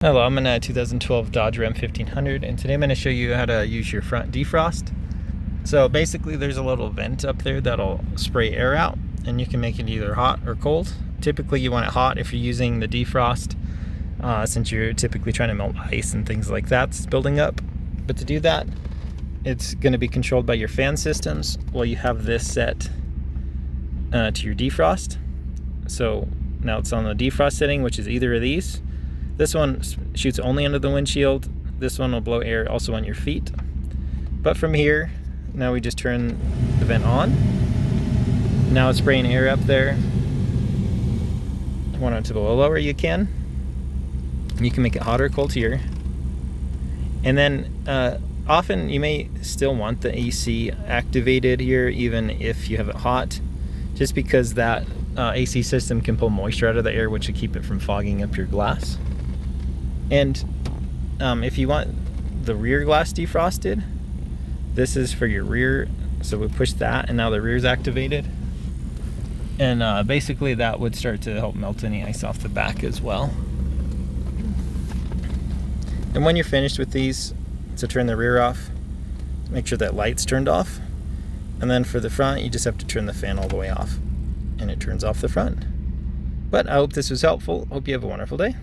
Hello, I'm in a 2012 Dodge Ram 1500 and today I'm going to show you how to use your front defrost. So basically there's a little vent up there that'll spray air out and you can make it either hot or cold. Typically you want it hot if you're using the defrost since you're typically trying to melt ice and things like that's building up. But to do that, it's going to be controlled by your fan systems while you have this set to your defrost. So now it's on the defrost setting, which is either of these. This one shoots only under the windshield. This one will blow air also on your feet. But from here, now we just turn the vent on. Now it's spraying air up there. You want it to blow lower, you can. You can make it hot or cold here. And then often you may still want the AC activated here even if you have it hot, just because that AC system can pull moisture out of the air, which will keep it from fogging up your glass. And if you want the rear glass defrosted, this is for your rear. So we push that and now the rear is activated. And basically that would start to help melt any ice off the back as well. And when you're finished with these, so turn the rear off, make sure that light's turned off. And then for the front, you just have to turn the fan all the way off and it turns off the front. But I hope this was helpful. Hope you have a wonderful day.